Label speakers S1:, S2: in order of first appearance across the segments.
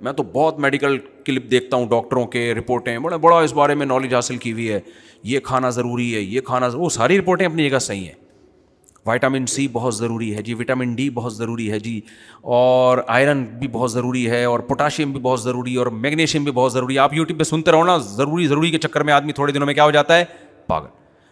S1: میں تو بہت میڈیکل کلپ دیکھتا ہوں ڈاکٹروں کے رپورٹیں, بڑا اس بارے میں نالج حاصل کی ہوئی ہے, یہ کھانا ضروری ہے, یہ کھانا, وہ ساری رپورٹیں اپنی جگہ صحیح ہیں. وائٹامن سی بہت ضروری ہے جی, وٹامن ڈی بہت ضروری ہے جی, اور آئرن بھی بہت ضروری ہے, اور پوٹاشیم بھی بہت ضروری ہے, اور میگنیشیم بھی بہت ضروری ہے. آپ یوٹیوب پہ سنتے رہو نا, ضروری کے چکر میں آدمی تھوڑے دنوں میں کیا ہو جاتا ہے, پاگل.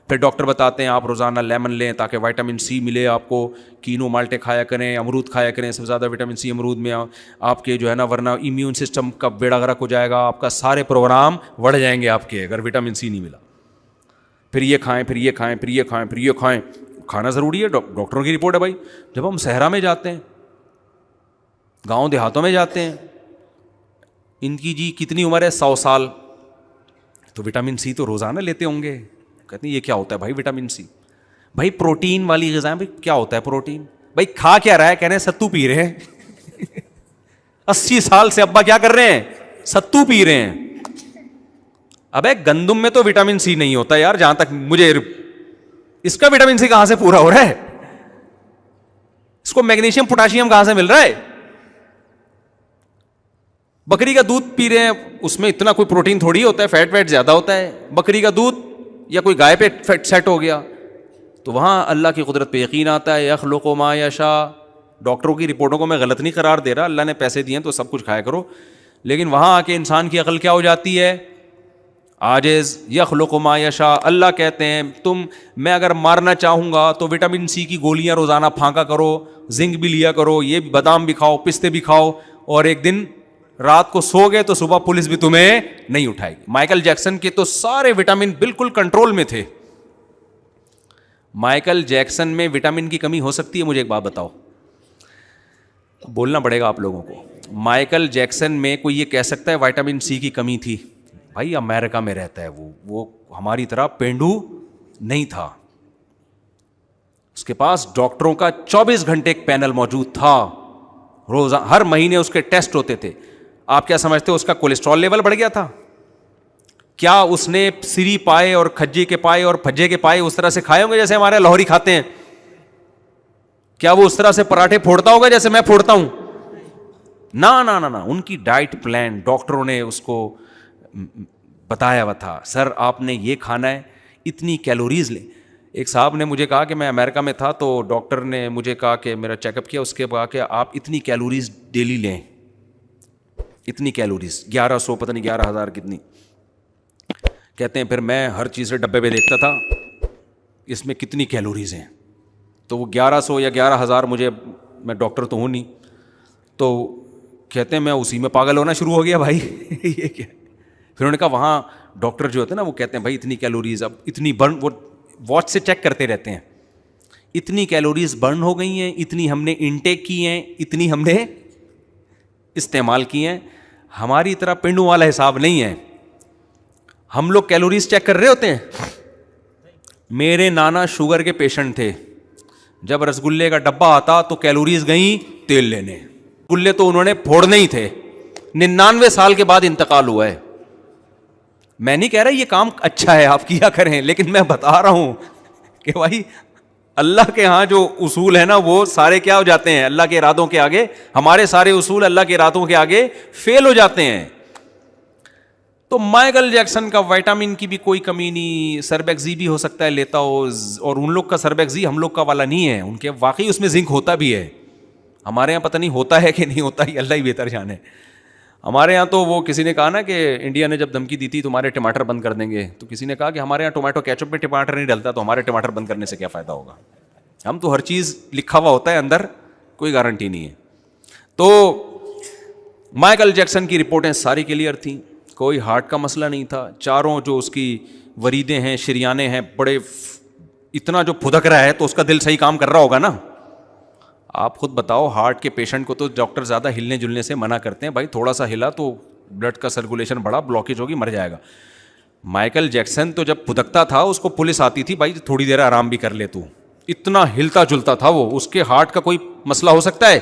S1: پھر ڈاکٹر بتاتے ہیں آپ روزانہ لیمن لیں تاکہ وائٹامن سی ملے آپ کو, کینو مالٹے کھایا کریں, امرود کھایا کریں, سب سے زیادہ وٹامن سی امرود میں آپ کے جو ہے نا, ورنہ امیون سسٹم کا بیڑا غرق ہو جائے گا, آپ کا سارے پروگرام بڑھ جائیں گے آپ کے, اگر وٹامن سی نہیں ملا. پھر یہ کھائیں, پھر یہ کھائیں, پھر یہ کھائیں, پھر یہ کھائیں. کھانا ضروری ہے, ڈاکٹروں کی رپورٹ ہے بھائی. جب ہم صحرا میں جاتے ہیں, گاؤں دیہاتوں میں جاتے ہیں, ان کی جی کتنی عمر ہے, 100 سال, تو وٹامن سی تو روزانہ لیتے ہوں گے. کہتے ہیں یہ کیا ہوتا ہے بھائی وٹامن سی؟ بھائی پروٹین والی غذائیں. بھائی کیا ہوتا ہے پروٹین؟ بھائی کھا کیا رہا ہے؟ کہہ رہے ہیں ستو پی رہے ہیں. 80 سال سے ابا کیا کر رہے ہیں؟ ستو پی رہے ہیں. ابے گندم میں تو وٹامن سی نہیں ہوتا یار, جہاں تک مجھے, اس کا وٹامن سی کہاں سے پورا ہو رہا ہے؟ اس کو میگنیشیم پوٹاشیم کہاں سے مل رہا ہے؟ بکری کا دودھ پی رہے ہیں, اس میں اتنا کوئی پروٹین تھوڑی ہوتا ہے, فیٹ ویٹ زیادہ ہوتا ہے. بکری کا دودھ یا کوئی گائے پہ فیٹ سیٹ ہو گیا, تو وہاں اللہ کی قدرت پہ یقین آتا ہے. یخلق ما یشاء. ڈاکٹروں کی رپورٹوں کو میں غلط نہیں قرار دے رہا, اللہ نے پیسے دیے ہیں تو سب کچھ کھایا کرو, لیکن وہاں آ کے انسان کی عقل کیا ہو جاتی ہے, عاجز. یخلق ما یشاء. اللہ کہتے ہیں میں اگر مارنا چاہوں گا تو وٹامن سی کی گولیاں روزانہ پھانکا کرو, زنک بھی لیا کرو, یہ بادام بھی کھاؤ, پستے بھی کھاؤ, اور ایک دن رات کو سو گئے تو صبح پولیس بھی تمہیں نہیں اٹھائے گی. مائیکل جیکسن کے تو سارے وٹامن بالکل کنٹرول میں تھے. مائیکل جیکسن میں وٹامن کی کمی ہو سکتی ہے؟ مجھے ایک بات بتاؤ, بولنا پڑے گا آپ لوگوں کو. مائیکل جیکسن میں کوئی یہ کہہ سکتا ہے وٹامن سی کی کمی تھی؟ بھائی امریکہ میں رہتا ہے وہ ہماری طرح پینڈو نہیں تھا. اس کے پاس ڈاکٹروں کا 24 گھنٹے ایک پینل موجود تھا, روزانہ ہر مہینے اس کے ٹیسٹ ہوتے تھے. آپ کیا سمجھتے ہو اس کا کولیسٹرول لیول بڑھ گیا تھا؟ کیا اس نے سری پائے اور کھجے کے پائے اور پھجے کے پائے اس طرح سے کھائے ہوں گے جیسے ہمارے لاہوری کھاتے ہیں؟ کیا وہ اس طرح سے پراٹھے پھوڑتا ہوگا جیسے میں پھوڑتا ہوں؟ نہ. ان کی ڈائٹ پلان ڈاکٹروں نے اس کو بتایا ہوا تھا, سر آپ نے یہ کھانا ہے, اتنی کیلوریز لیں. ایک صاحب نے مجھے کہا کہ میں امریکہ میں تھا تو ڈاکٹر نے مجھے کہا کہ میرا چیک اپ کیا, اس کے بعد کہ آپ اتنی کیلوریز ڈیلی لیں, اتنی کیلوریز, 1100 پتہ نہیں 11,000 کتنی. کہتے ہیں پھر میں ہر چیز سے ڈبے پہ دیکھتا تھا اس میں کتنی کیلوریز ہیں, تو وہ 1100 یا 11,000, مجھے, میں ڈاکٹر تو ہوں نہیں, تو کہتے ہیں میں اسی میں پاگل ہونا شروع ہو گیا بھائی یہ کیا. پھر انہوں نے کہا وہاں ڈاکٹر جو ہوتے ہیں نا وہ کہتے ہیں بھائی اتنی کیلوریز, اب اتنی برن, وہ واچ سے چیک کرتے رہتے ہیں, اتنی کیلوریز برن ہو گئی ہیں, اتنی ہم نے انٹیک کی ہیں, اتنی ہم نے استعمال کی ہیں. ہماری طرح پنڈوں والا حساب نہیں ہے. ہم لوگ کیلوریز چیک کر رہے ہوتے ہیں. میرے نانا شوگر کے پیشنٹ تھے, جب رسگلے کا ڈبہ آتا تو کیلوریز گئیں تیل لینے, گلے تو انہوں نے پھوڑنے ہی تھے. 99 سال کے بعد انتقال ہوا ہے. میں نہیں کہہ رہا یہ کام اچھا ہے آپ کیا کریں, لیکن میں بتا رہا ہوں کہ بھائی اللہ کے ہاں جو اصول ہے نا وہ سارے کیا ہو جاتے ہیں اللہ کے ارادوں کے آگے. ہمارے سارے اصول اللہ کے ارادوں کے آگے فیل ہو جاتے ہیں. تو مائیکل جیکسن کا وائٹامن کی بھی کوئی کمی نہیں, سربیکزی بھی ہو سکتا ہے لیتا ہو, اور ان لوگ کا سربیکزی ہم لوگ کا والا نہیں ہے, ان کے واقعی اس میں زنک ہوتا بھی ہے. ہمارے یہاں پتہ نہیں ہوتا ہے کہ نہیں ہوتا, یہ اللہ ہی بہتر جانے. ہمارے یہاں تو وہ کسی نے کہا نا کہ انڈیا نے جب دھمکی دی تھی تمہارے ٹماٹر بند کر دیں گے, تو کسی نے کہا کہ ہمارے یہاں ٹومیٹو کیچپ میں ٹماٹر نہیں ڈلتا, تو ہمارے ٹماٹر بند کرنے سے کیا فائدہ ہوگا. ہم تو ہر چیز لکھا ہوا ہوتا ہے اندر, کوئی گارنٹی نہیں ہے. تو مائیکل جیکسن کی رپورٹیں ساری کلیئر تھیں, کوئی ہارٹ کا مسئلہ نہیں تھا. چاروں جو اس کی وریدیں ہیں, شریانے ہیں, بڑے اتنا جو پھدک رہا ہے تو اس کا دل صحیح کام کر رہا ہوگا نا. آپ خود بتاؤ, ہارٹ کے پیشنٹ کو تو ڈاکٹر زیادہ ہلنے جلنے سے منع کرتے ہیں, بھائی تھوڑا سا ہلا تو بلڈ کا سرکولیشن بڑا بلاکیج ہوگی, مر جائے گا. مائیکل جیکسن تو جب پھدکتا تھا اس کو پولیس آتی تھی, بھائی تھوڑی دیر آرام بھی کر لے تو, اتنا ہلتا جلتا تھا وہ. اس کے ہارٹ کا کوئی مسئلہ ہو سکتا ہے؟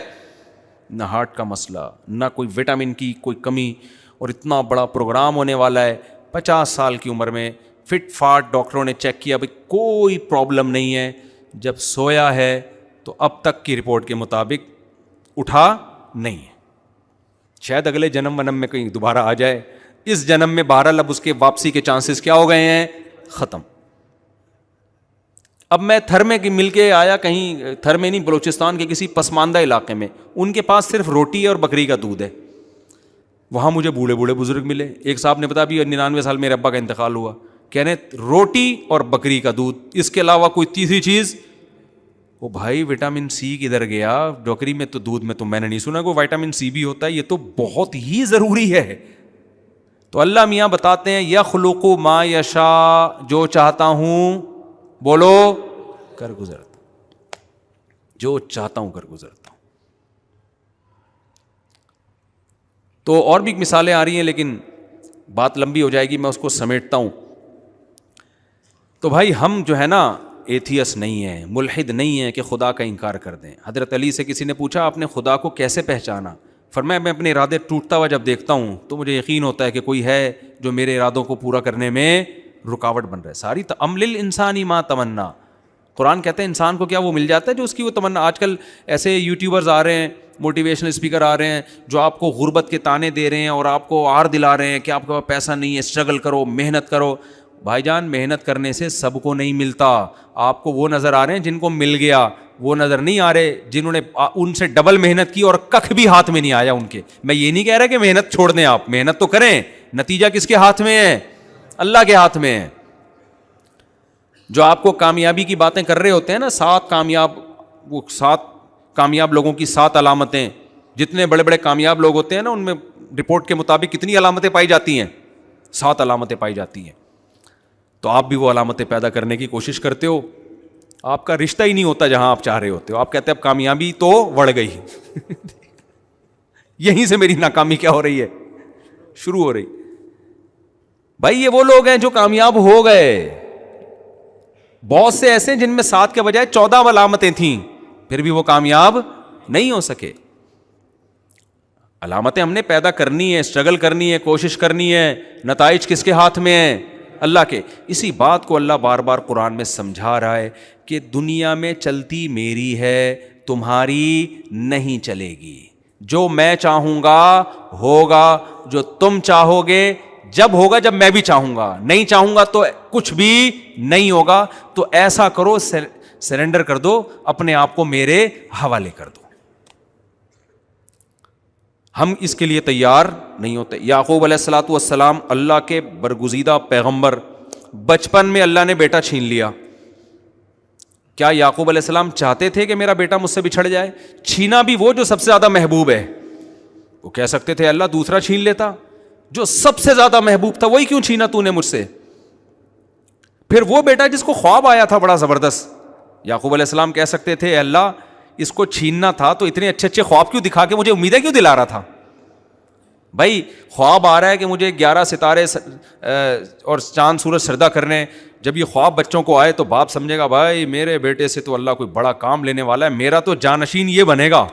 S1: نہ ہارٹ کا مسئلہ, نہ کوئی وٹامن کی کوئی کمی, اور اتنا بڑا پروگرام ہونے والا ہے 50 سال کی عمر میں, فٹ فاٹ. ڈاکٹروں نے چیک کیا, بھائی کوئی پرابلم نہیں ہے. جب سویا ہے تو اب تک کی رپورٹ کے مطابق اٹھا نہیں ہے. شاید اگلے جنم ونم میں کہیں دوبارہ آ جائے. اس جنم میں بہرحال اب اس کے واپسی کے چانسز کیا ہو گئے ہیں؟ ختم. اب میں تھر میں مل کے آیا, کہیں تھر میں نہیں, بلوچستان کے کسی پسماندہ علاقے میں, ان کے پاس صرف روٹی اور بکری کا دودھ ہے. وہاں مجھے بوڑھے بوڑھے بزرگ ملے. ایک صاحب نے بتایا ابھی 99 سال میرے ابا کا انتقال ہوا, کہہ رہے روٹی اور بکری کا دودھ, اس کے علاوہ کوئی تیسری چیز. وہ بھائی وٹامن سی کدھر گیا؟ بکری میں تو دودھ میں تو میں نے نہیں سنا کہ وٹامن سی بھی ہوتا ہے, یہ تو بہت ہی ضروری ہے. تو اللہ میاں بتاتے ہیں یخلق ما یشاء, جو چاہتا ہوں بولو کر گزرتا, جو چاہتا ہوں کر گزرتا ہوں. تو اور بھی مثالیں آ رہی ہیں لیکن بات لمبی ہو جائے گی, میں اس کو سمیٹتا ہوں. تو بھائی ہم جو ہے نا ایتھیس نہیں ہیں, ملحد نہیں ہیں کہ خدا کا انکار کر دیں. حضرت علی سے کسی نے پوچھا آپ نے خدا کو کیسے پہچانا؟ فرمایا میں اپنے ارادے ٹوٹتا ہوا جب دیکھتا ہوں تو مجھے یقین ہوتا ہے کہ کوئی ہے جو میرے ارادوں کو پورا کرنے میں رکاوٹ بن رہا ہے. ساری ام للانسان ما تمنا, قرآن کہتے ہیں انسان کو کیا وہ مل جاتا ہے جو اس کی وہ تمنا. آج کل ایسے یوٹیوبرز آ رہے ہیں, موٹیویشنل اسپیکر آ رہے ہیں جو آپ کو غربت کے تانے دے رہے ہیں اور آپ کو آر دلا رہے ہیں کہ آپ کے پاس پیسہ نہیں ہے, اسٹرگل کرو, محنت کرو. بھائی جان محنت کرنے سے سب کو نہیں ملتا. آپ کو وہ نظر آ رہے ہیں جن کو مل گیا, وہ نظر نہیں آ رہے جنہوں نے ان سے ڈبل محنت کی اور کخ بھی ہاتھ میں نہیں آیا ان کے. میں یہ نہیں کہہ رہا کہ محنت چھوڑ دیں, آپ محنت تو کریں, نتیجہ کس کے ہاتھ میں ہے؟ اللہ کے ہاتھ میں ہے. جو آپ کو کامیابی کی باتیں کر رہے ہوتے ہیں نا, 7 کامیاب لوگوں کی 7 علامتیں, جتنے بڑے بڑے کامیاب لوگ ہوتے ہیں نا ان میں رپورٹ کے مطابق کتنی علامتیں پائی جاتی ہیں؟ 7 علامتیں پائی جاتی ہیں. تو آپ بھی وہ علامتیں پیدا کرنے کی کوشش کرتے ہو. آپ کا رشتہ ہی نہیں ہوتا جہاں آپ چاہ رہے ہوتے ہو. آپ کہتے ہیں اب کامیابی تو بڑھ گئی یہیں سے میری ناکامی کیا ہو رہی ہے؟ شروع ہو رہی. بھائی یہ وہ لوگ ہیں جو کامیاب ہو گئے. بہت سے ایسے ہیں جن میں 7 کے بجائے 14 علامتیں تھیں, پھر بھی وہ کامیاب نہیں ہو سکے. علامتیں ہم نے پیدا کرنی ہے, اسٹرگل کرنی ہے, کوشش کرنی ہے. نتائج کس کے ہاتھ میں ہیں؟ اللہ کے. اسی بات کو اللہ بار بار قرآن میں سمجھا رہا ہے کہ دنیا میں چلتی میری ہے, تمہاری نہیں چلے گی. جو میں چاہوں گا ہوگا, جو تم چاہو گے جب ہوگا جب میں بھی چاہوں گا, نہیں چاہوں گا تو کچھ بھی نہیں ہوگا. تو ایسا کرو, سرنڈر کر دو, اپنے آپ کو میرے حوالے کر دو. ہم اس کے لیے تیار نہیں ہوتے. یعقوب علیہ الصلوۃ والسلام اللہ کے برگزیدہ پیغمبر, بچپن میں اللہ نے بیٹا چھین لیا. کیا یعقوب علیہ السلام چاہتے تھے کہ میرا بیٹا مجھ سے بچھڑ جائے؟ چھینا بھی وہ جو سب سے زیادہ محبوب ہے. وہ کہہ سکتے تھے اللہ دوسرا چھین لیتا, جو سب سے زیادہ محبوب تھا وہی کیوں چھینا تو نے مجھ سے؟ پھر وہ بیٹا جس کو خواب آیا تھا بڑا زبردست, یعقوب علیہ السلام کہہ سکتے تھے اللہ اس کو چھیننا تھا تو اتنے اچھے اچھے خواب کیوں دکھا کے مجھے امیدیں کیوں دلا رہا تھا؟ بھائی خواب آ رہا ہے کہ مجھے 11 ستارے اور چاند سورج سجدہ کرنے. جب یہ خواب بچوں کو آئے تو باپ سمجھے گا بھائی میرے بیٹے سے تو اللہ کوئی بڑا کام لینے والا ہے, میرا تو جانشین یہ بنے گا.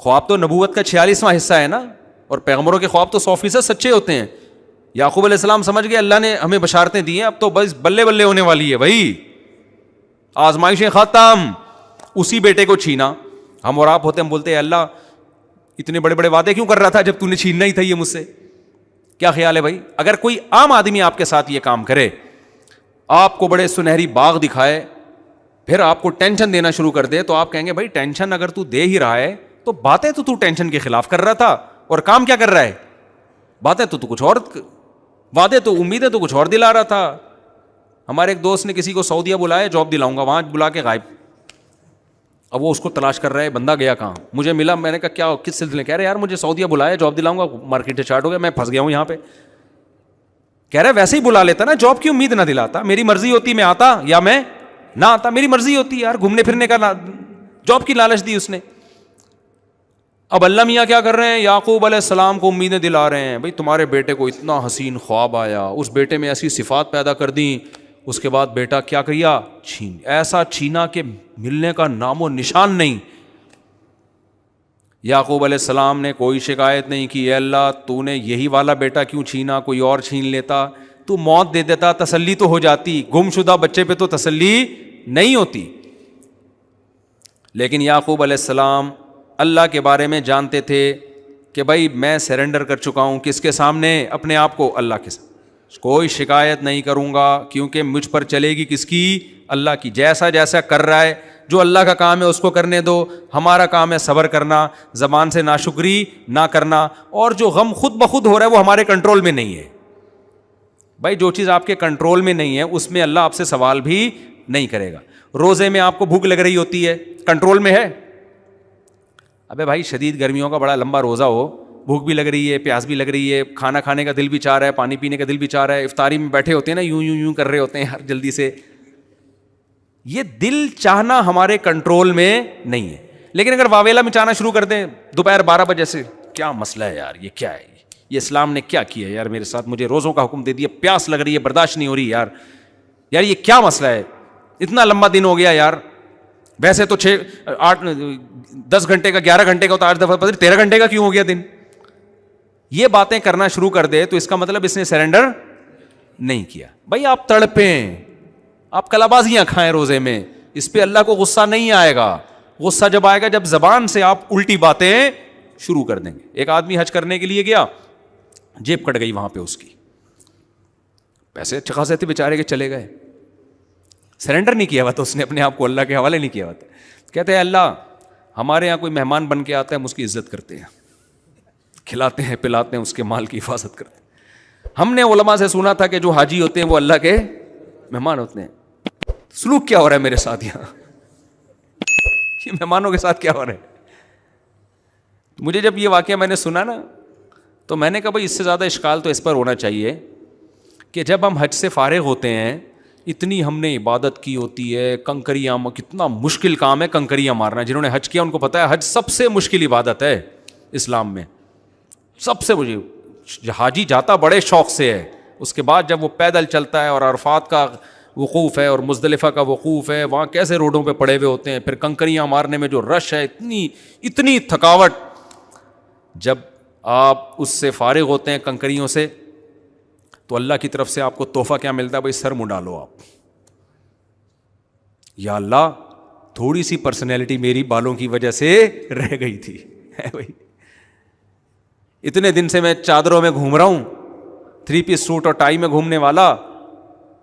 S1: خواب تو نبوت کا 46واں حصہ ہے نا, اور پیغمبروں کے خواب تو 100% سچے ہوتے ہیں. یعقوب علیہ السلام سمجھ گئے اللہ نے ہمیں بشارتیں دی ہیں, اب تو بس بلے بلے ہونے والی ہے بھائی, آزمائشیں ختم. اسی بیٹے کو چھینا. ہم اور آپ ہوتے ہم بولتے ہیں اللہ اتنے بڑے بڑے وعدے کیوں کر رہا تھا جب تو نے چھیننا ہی تھا یہ مجھ سے؟ کیا خیال ہے بھائی؟ اگر کوئی عام آدمی آپ کے ساتھ یہ کام کرے, آپ کو بڑے سنہری باغ دکھائے, پھر آپ کو ٹینشن دینا شروع کر دے, تو آپ کہیں گے بھائی ٹینشن اگر تو دے ہی رہا ہے تو باتیں تو ٹینشن کے خلاف کر رہا تھا اور کام کیا کر رہا ہے؟ باتیں تو کچھ اور, وعدے تو امیدیں تو کچھ اور دلا رہا تھا. ہمارے ایک دوست نے کسی کو سعودیہ بلایا, جاب دلاؤں گا, وہاں بلا کے غائب. اب وہ اس کو تلاش کر رہا ہے, بندہ گیا کہاں؟ مجھے ملا, میں نے کہا کیا کس سلسلے؟ کہہ رہے یار مجھے سعودیہ بلایا, جاب دلاؤں گا, مارکیٹ اسٹارٹ ہو گیا, میں پھنس گیا ہوں یہاں پہ. کہہ رہا ہے ویسے ہی بلا لیتا نا, جاب کی امید نہ دلاتا, میری مرضی ہوتی میں آتا یا میں نہ آتا, میری مرضی ہوتی یار, گھومنے پھرنے کا جاب کی لالچ دی اس نے. اب اللہ میاں کیا کر رہے ہیں؟ یعقوب علیہ السلام کو امیدیں دلا رہے ہیں, بھائی تمہارے بیٹے کو اتنا حسین خواب آیا, اس بیٹے میں ایسی صفات پیدا کر دیں, اس کے بعد بیٹا کیا کیا؟ چھین. ایسا چھینا کہ ملنے کا نام و نشان نہیں. یعقوب علیہ السلام نے کوئی شکایت نہیں کی, اے اللہ تو نے یہی والا بیٹا کیوں چھینا, کوئی اور چھین لیتا, تو موت دے دیتا, تسلی تو ہو جاتی. گم شدہ بچے پہ تو تسلی نہیں ہوتی. لیکن یعقوب علیہ السلام اللہ کے بارے میں جانتے تھے, کہ بھائی میں سرنڈر کر چکا ہوں کس کے سامنے؟ اپنے آپ کو، اللہ کے سامنے. کوئی شکایت نہیں کروں گا کیونکہ مجھ پر چلے گی کس کی؟ اللہ کی. جیسا جیسا کر رہا ہے، جو اللہ کا کام ہے اس کو کرنے دو. ہمارا کام ہے صبر کرنا، زبان سے ناشکری نہ کرنا. اور جو غم خود بخود ہو رہا ہے وہ ہمارے کنٹرول میں نہیں ہے. بھائی جو چیز آپ کے کنٹرول میں نہیں ہے اس میں اللہ آپ سے سوال بھی نہیں کرے گا. روزے میں آپ کو بھوک لگ رہی ہوتی ہے، کنٹرول میں ہے؟ ابے بھائی شدید گرمیوں کا بڑا لمبا روزہ ہو، بھوک بھی لگ رہی ہے، پیاس بھی لگ رہی ہے، کھانا کھانے کا دل بھی چاہ رہا ہے، پانی پینے کا دل بھی چاہ رہا ہے، افطاری میں بیٹھے ہوتے ہیں نا یوں یوں یوں کر رہے ہوتے ہیں ہر جلدی سے. یہ دل چاہنا ہمارے کنٹرول میں نہیں ہے. لیکن اگر واویلا میں چاہنا شروع کر دیں دوپہر 12 بجے سے، کیا مسئلہ ہے یار، یہ کیا ہے، یہ اسلام نے کیا کیا ہے یار میرے ساتھ، مجھے روزوں کا حکم دے دیا، پیاس لگ رہی ہے، برداشت نہیں ہو رہی یار، یار یہ کیا مسئلہ ہے، اتنا لمبا دن ہو گیا یار، ویسے تو 10 گھنٹے کا 11 گھنٹے کا ہوتا، 8 دفعہ پتہ 13 گھنٹے کا کیوں ہو گیا دن. یہ باتیں کرنا شروع کر دے تو اس کا مطلب اس نے سرنڈر نہیں کیا. بھائی آپ تڑپیں، آپ کلابازیاں کھائیں روزے میں، اس پہ اللہ کو غصہ نہیں آئے گا. غصہ جب آئے گا جب زبان سے آپ الٹی باتیں شروع کر دیں گے. ایک آدمی حج کرنے کے لیے گیا، جیب کٹ گئی وہاں پہ اس کی، پیسے اچھے خاصے تھے بیچارے کے، چلے گئے. سرنڈر نہیں کیا ہوا تو اس نے اپنے آپ کو اللہ کے حوالے نہیں کیا ہوا تھا. کہتے ہیں اللہ ہمارے یہاں کوئی مہمان بن کے آتا ہے ہم اس کی عزت کرتے ہیں، کھلاتے ہیں پلاتے ہیں، اس کے مال کی حفاظت کرتے ہیں. ہم نے علماء سے سنا تھا کہ جو حاجی ہوتے ہیں وہ اللہ کے مہمان ہوتے ہیں. سلوک کیا ہو رہا ہے میرے ساتھ یہاں، یہ مہمانوں کے ساتھ کیا ہو رہا ہے؟ مجھے جب یہ واقعہ میں نے سنا نا تو میں نے کہا بھائی اس سے زیادہ اشکال تو اس پر ہونا چاہیے کہ جب ہم حج سے فارغ ہوتے ہیں، اتنی ہم نے عبادت کی ہوتی ہے، کنکریاں، کتنا مشکل کام ہے کنکریاں مارنا. جنہوں نے حج کیا ان کو پتہ ہے حج سب سے مشکل عبادت ہے اسلام میں، سب سے. مجھے حاجی جاتا بڑے شوق سے ہے، اس کے بعد جب وہ پیدل چلتا ہے اور عرفات کا وقوف ہے اور مزدلفہ کا وقوف ہے، وہاں کیسے روڈوں پہ پڑے ہوئے ہوتے ہیں، پھر کنکریاں مارنے میں جو رش ہے، اتنی تھکاوٹ. جب آپ اس سے فارغ ہوتے ہیں کنکریوں سے تو اللہ کی طرف سے آپ کو تحفہ کیا ملتا ہے؟ بھائی سر منڈا لو آپ. یا اللہ تھوڑی سی پرسنالٹی میری بالوں کی وجہ سے رہ گئی تھی بھائی، اتنے دن سے میں چادروں میں گھوم رہا ہوں، 3 پیس سوٹ اور ٹائی میں گھومنے والا،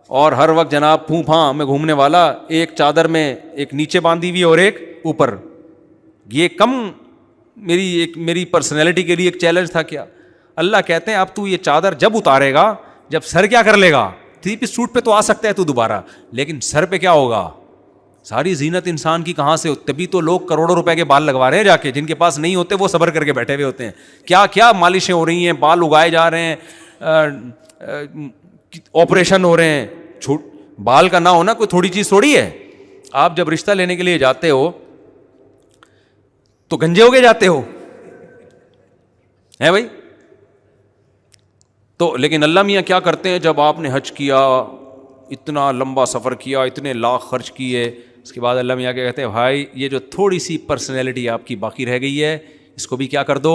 S1: اور ہر وقت جناب پھوں پھاں میں گھومنے والا، ایک چادر میں ایک نیچے باندھی ہوئی اور ایک اوپر. یہ کم میری پرسنالٹی کے لیے ایک چیلنج تھا کیا؟ اللہ کہتے ہیں اب تو یہ چادر جب اتارے گا، جب سر کیا کر لے گا، 3 پیس سوٹ پہ تو آ سکتا ہے تو دوبارہ، لیکن سر پہ کیا ہوگا؟ ساری زینت انسان کی کہاں سے ہو؟ تبھی تو لوگ کروڑوں روپے کے بال لگوا رہے ہیں جا کے، جن کے پاس نہیں ہوتے وہ صبر کر کے بیٹھے ہوئے ہوتے ہیں. کیا کیا مالشیں ہو رہی ہیں، بال اگائے جا رہے ہیں، آپریشن ہو رہے ہیں. بال کا نہ ہونا کوئی تھوڑی چیز تھوڑی ہے. آپ جب رشتہ لینے کے لیے جاتے ہو تو گنجے ہو کے جاتے ہو ہے بھائی. تو لیکن اللہ میاں کیا کرتے ہیں، جب آپ نے حج کیا، اتنا لمبا سفر کیا، اتنے لاکھ خرچ کیے، اس کے بعد اللہ میاں کیا کہتے ہیں، بھائی یہ جو تھوڑی سی پرسنالٹی آپ کی باقی رہ گئی ہے اس کو بھی کیا کر دو،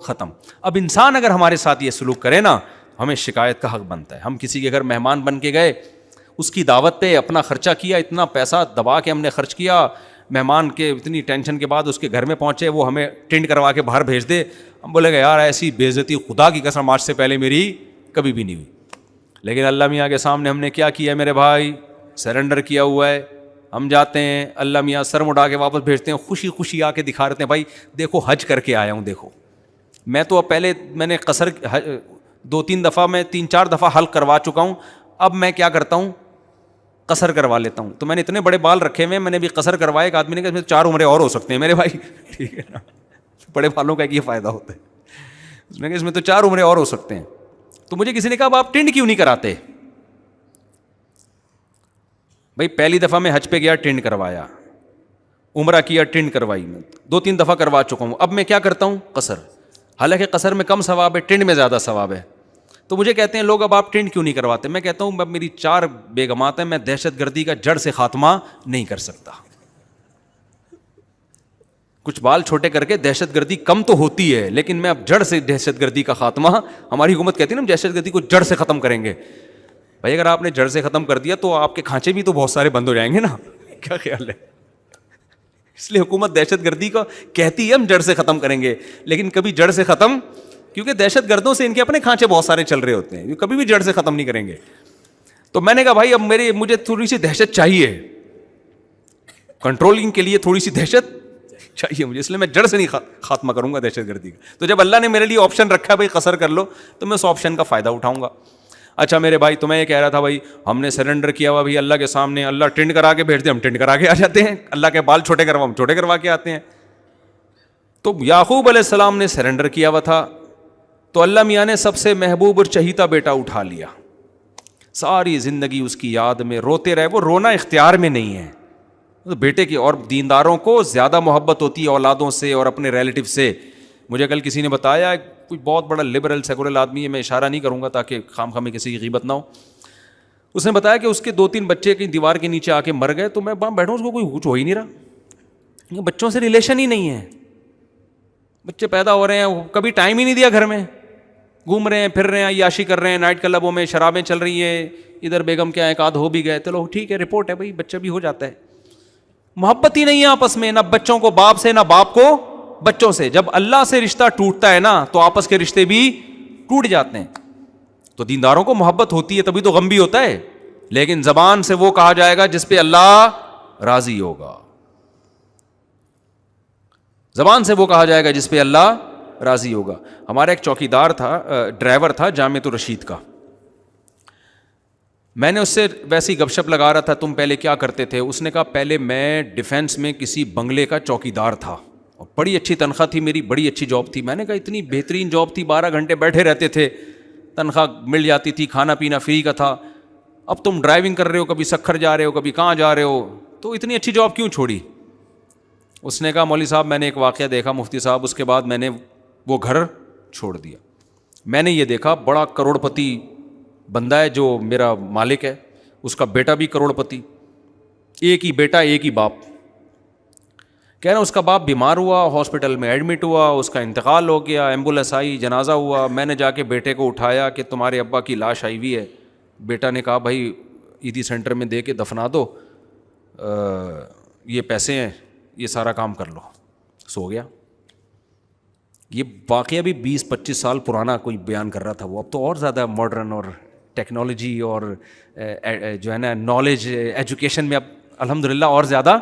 S1: ختم. اب انسان اگر ہمارے ساتھ یہ سلوک کرے نا، ہمیں شکایت کا حق بنتا ہے. ہم کسی کے گھر مہمان بن کے گئے، اس کی دعوت پہ اپنا خرچہ کیا، اتنا پیسہ دبا کے ہم نے خرچ کیا، مہمان کے اتنی ٹینشن کے بعد اس کے گھر میں پہنچے، وہ ہمیں ٹینٹ کروا کے باہر بھیج دے، ہم بولے گا یار ایسی بے عزتی خدا کی قسم آج سے پہلے میری کبھی بھی نہیں ہوئی. لیکن اللہ میاں کے سامنے ہم نے کیا کیا میرے بھائی؟ سرنڈر کیا ہوا ہے. ہم جاتے ہیں، اللہ میاں سر مڈا کے واپس بھیجتے ہیں، خوشی خوشی آ کے دکھا رہتے ہیں، بھائی دیکھو حج کر کے آیا ہوں. دیکھو میں تو پہلے میں نے قصر 2-3 دفعہ، میں 3-4 دفعہ حلق کروا چکا ہوں، اب میں کیا کرتا ہوں، قصر کروا لیتا ہوں. تو میں نے اتنے بڑے بال رکھے ہوئے ہیں، میں نے بھی قصر کروایا. ایک آدمی نے کہا اس میں 4 عمریں اور ہو سکتے ہیں میرے بھائی. ٹھیک ہے نا، بڑے بالوں کا ایک یہ فائدہ ہوتا ہے. اس نے کہا اس میں تو 4 عمریں اور ہو سکتے ہیں. تو مجھے کسی نے کہا آپ ٹینڈ کیوں نہیں کراتے؟ بھائی پہلی دفعہ میں حج پہ گیا، ٹینڈ کروایا، عمرہ کیا، ٹینڈ کروائی، میں 2-3 دفعہ کروا چکا ہوں. اب میں کیا کرتا ہوں، قصر. حالانکہ قصر میں کم ثواب ہے، ٹینڈ میں زیادہ ثواب ہے. تو مجھے کہتے ہیں لوگ اب آپ ٹینڈ کیوں نہیں کرواتے؟ میں کہتا ہوں اب میری 4 بیگمات ہیں، میں دہشت گردی کا جڑ سے خاتمہ نہیں کر سکتا. کچھ بال چھوٹے کر کے دہشت گردی کم تو ہوتی ہے، لیکن میں اب جڑ سے دہشت گردی کا خاتمہ، ہماری حکومت کہتی ہے نا دہشت گردی کو جڑ سے ختم کریں گے. بھائی اگر آپ نے جڑ سے ختم کر دیا تو آپ کے کھانچے بھی تو بہت سارے بند ہو جائیں گے نا. کیا خیال ہے؟ اس لیے حکومت دہشت گردی کو کہتی ہے ہم جڑ سے ختم کریں گے, لیکن کبھی جڑ سے ختم, کیونکہ دہشت گردوں سے ان کے اپنے کھانچے بہت سارے چل رہے ہوتے ہیں, کبھی بھی جڑ سے ختم نہیں کریں گے. تو میں نے کہا بھائی اب مجھے تھوڑی سی دہشت چاہیے, کنٹرولنگ کے لیے تھوڑی سی دہشت چاہیے مجھے, اس لیے میں جڑ سے نہیں خاتمہ کروں گا دہشت گردی کا. تو جب اللہ نے میرے لیے آپشن رکھا ہے بھائی قصر کر لو, تو میں اس آپشن کا فائدہ اٹھاؤں گا. اچھا میرے بھائی, تو میں یہ کہہ رہا تھا بھائی ہم نے سرنڈر کیا ہوا بھی اللہ کے سامنے, اللہ ٹینڈ کرا کے بھیجتے, ہم ٹینڈ کرا کے آ جاتے ہیں, اللہ کے بال چھوٹے کروا ہم چھوٹے کروا کے آتے ہیں. تو یعقوب علیہ السلام نے سرنڈر کیا ہوا تھا, تو اللہ میاں نے سب سے محبوب اور چہیتا بیٹا اٹھا لیا. ساری زندگی اس کی یاد میں روتے رہے. وہ رونا اختیار میں نہیں ہے, بیٹے کی. اور دینداروں کو زیادہ محبت ہوتی ہے اولادوں سے اور اپنے ریلیٹیو سے. مجھے کل کسی نے بتایا, کوئی بہت بڑا لبرل سیکولر آدمی ہے, میں اشارہ نہیں کروں گا تاکہ خام خواہ میں کسی کی غیبت نہ ہو. اس نے بتایا کہ اس کے 2-3 بچے کہیں دیوار کے نیچے آ کے مر گئے. تو میں وہاں بیٹھا ہوں, اس کو کوئی کچھ ہو ہی نہیں رہا, بچوں سے ریلیشن ہی نہیں ہے. بچے پیدا ہو رہے ہیں, کبھی ٹائم ہی نہیں دیا گھر میں, گھوم رہے ہیں پھر رہے ہیں, عیاشی کر رہے ہیں, نائٹ کلبوں میں شرابیں چل رہی ہیں, ادھر بیگم کیا ایک آدھ ہو بھی گئے, چلو ٹھیک ہے رپورٹ ہے بھائی, بچہ بھی ہو جاتا ہے. محبت ہی نہیں ہے آپس میں, نہ بچوں کو باپ سے, نہ باپ کو بچوں سے. جب اللہ سے رشتہ ٹوٹتا ہے نا, تو آپس کے رشتے بھی ٹوٹ جاتے ہیں. تو دینداروں کو محبت ہوتی ہے, تبھی تو غم بھی ہوتا ہے. لیکن زبان سے وہ کہا جائے گا جس پہ اللہ راضی ہوگا, زبان سے وہ کہا جائے گا جس پہ اللہ راضی ہوگا. ہمارا ایک چوکیدار تھا, ڈرائیور تھا جامعۃ الرشید کا. میں نے اس سے ویسی گپ شپ لگا رہا تھا, تم پہلے کیا کرتے تھے؟ اس نے کہا پہلے میں ڈیفینس میں کسی بنگلے کا چوکیدار تھا, اور بڑی اچھی تنخواہ تھی میری, بڑی اچھی جاب تھی. میں نے کہا اتنی بہترین جاب تھی, 12 گھنٹے بیٹھے رہتے تھے, تنخواہ مل جاتی تھی, کھانا پینا فری کا تھا. اب تم ڈرائیونگ کر رہے ہو, کبھی سکھر جا رہے ہو, کبھی کہاں جا رہے ہو, تو اتنی اچھی جاب کیوں چھوڑی؟ اس نے کہا مولوی صاحب میں نے ایک واقعہ دیکھا مفتی صاحب, اس کے بعد میں نے وہ گھر چھوڑ دیا. میں نے یہ دیکھا بڑا کروڑ پتی بندہ ہے جو میرا مالک ہے, اس کا بیٹا بھی کروڑ پتی, ایک ہی بیٹا ایک ہی باپ. کہہ رہا اس کا باپ بیمار ہوا, ہاسپٹل میں ایڈمٹ ہوا, اس کا انتقال ہو گیا, ایمبولینس آئی, جنازہ ہوا. میں نے جا کے بیٹے کو اٹھایا کہ تمہارے ابا کی لاش آئی ہوئی ہے. بیٹا نے کہا بھائی عیدی سینٹر میں دے کے دفنا دو, یہ پیسے ہیں, یہ سارا کام کر لو. سو گیا. یہ واقعہ بھی 20-25 سال پرانا کوئی بیان کر رہا تھا وہ. اب تو اور زیادہ ماڈرن اور ٹیکنالوجی اور جو ہے نا نالج ایجوکیشن میں اب الحمدللہ اور زیادہ,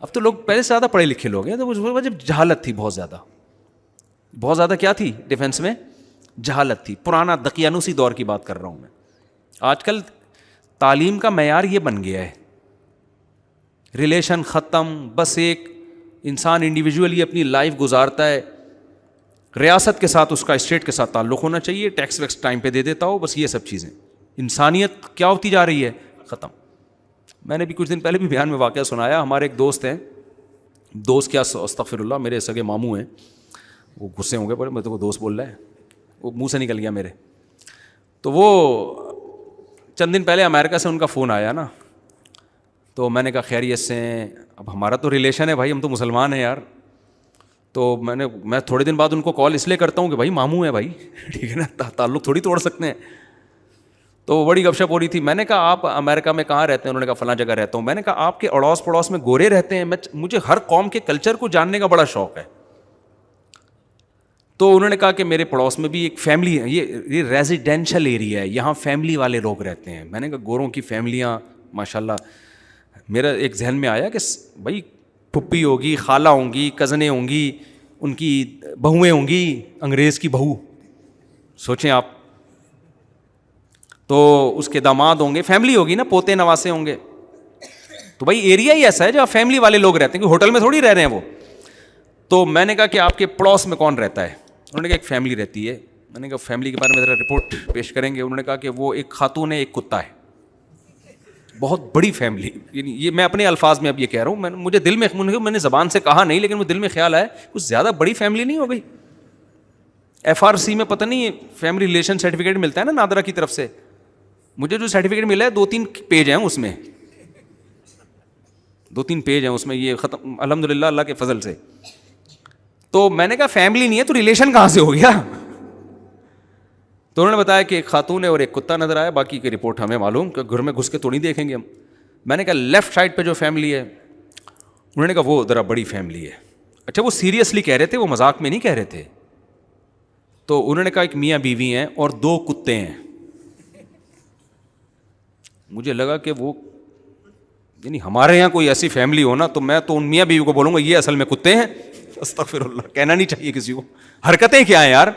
S1: اب تو لوگ پہلے سے زیادہ پڑھے لکھے لوگ ہیں. تو اس وجہ جہالت تھی بہت زیادہ, بہت زیادہ. کیا تھی ڈیفینس میں؟ جہالت تھی. پرانا دقیانوسی دور کی بات کر رہا ہوں میں. آج کل تعلیم کا معیار یہ بن گیا ہے, ریلیشن ختم, بس ایک انسان انڈیویجولی اپنی لائف گزارتا ہے, ریاست کے ساتھ اس کا اسٹیٹ کے ساتھ تعلق ہونا چاہیے, ٹیکس ویکس ٹائم پہ دے دیتا ہو, بس یہ سب چیزیں. انسانیت کیا ہوتی جا رہی ہے؟ ختم. میں نے بھی کچھ دن پہلے بھی بیان میں واقعہ سنایا. ہمارے ایک دوست ہیں, دوست کیا استغفر اللہ, میرے سگے ماموں ہیں, وہ غصے ہوں گے پر میں تو وہ دوست بول رہا ہے, وہ منہ سے نکل گیا میرے. تو وہ چند دن پہلے امریکہ سے ان کا فون آیا نا, تو میں نے کہا خیریت سے ہیں؟ اب ہمارا تو ریلیشن ہے بھائی, ہم تو مسلمان ہیں یار. تو میں تھوڑے دن بعد ان کو کال اس لیے کرتا ہوں کہ بھائی ماموں ہے بھائی, ٹھیک ہے نا, تعلق تھوڑی توڑ سکتے ہیں. تو بڑی گپ شپ ہو رہی تھی. میں نے کہا آپ امریکہ میں کہاں رہتے ہیں؟ انہوں نے کہا فلاں جگہ رہتا ہوں. میں نے کہا آپ کے اڑوس پڑوس میں گورے رہتے ہیں؟ مجھے ہر قوم کے کلچر کو جاننے کا بڑا شوق ہے. تو انہوں نے کہا کہ میرے پڑوس میں بھی ایک فیملی ہے, یہ ریزیڈینشل ایریا ہے, یہاں فیملی والے لوگ رہتے ہیں. میں نے کہا گوروں کی فیملیاں ماشاءاللہ. میرا ایک ذہن میں آیا کہ بھائی پھپھی ہوگی, خالہ ہوں گی, کزنیں ہوں گی, ان کی بہویں ہوں گی, انگریز کی بہو, سوچیں آپ. تو اس کے داماد ہوں گے, فیملی ہوگی نا, پوتے نواسے ہوں گے. تو بھائی ایریا ہی ایسا ہے جہاں فیملی والے لوگ رہتے ہیں, کہ ہوٹل میں تھوڑی رہ رہے ہیں وہ. تو میں نے کہا کہ آپ کے پڑوس میں کون رہتا ہے؟ انہوں نے کہا ایک فیملی رہتی ہے. میں نے کہا فیملی کے بارے میں ذرا رپورٹ پیش کریں گے؟ انہوں نے کہا کہ وہ ایک خاتون ہے, ایک کتا ہے, بہت بڑی فیملی. یعنی یہ میں اپنے الفاظ میں اب یہ کہہ رہا ہوں, مجھے دل میں نے زبان سے کہا نہیں, لیکن وہ دل میں خیال آیا کچھ زیادہ بڑی فیملی نہیں ہو گئی؟ FRC میں پتہ نہیں فیملی ریلیشن سرٹیفکیٹ ملتا ہے نا نادرا کی طرف سے, مجھے جو سرٹیفکیٹ ملا ہے 2-3 پیج ہیں اس میں, 2-3 پیج ہیں اس میں, یہ ختم الحمدللہ اللہ کے فضل سے. تو میں نے کہا فیملی نہیں ہے تو ریلیشن کہاں سے ہو گیا؟ تو انہوں نے بتایا کہ ایک خاتون ہے اور ایک کتا نظر آیا, باقی کی رپورٹ ہمیں معلوم, کہ گھر میں گھس کے تو نہیں دیکھیں گے ہم. میں نے کہا لیفٹ سائڈ پہ جو فیملی ہے انہوں نے کہا وہ ذرا بڑی فیملی ہے. اچھا وہ سیریسلی کہہ رہے تھے, وہ مذاق میں نہیں کہہ رہے تھے. تو انہوں نے کہا ایک میاں بیوی ہیں اور 2 کتے ہیں. مجھے لگا کہ وہ یعنی ہمارے یہاں کوئی ایسی فیملی ہو نا تو میں تو ان میاں بیوی کو بولوں گا یہ اصل میں کتے ہیں. استغفر اللہ, کہنا نہیں چاہیے کسی کو. حرکتیں کیا ہیں یار,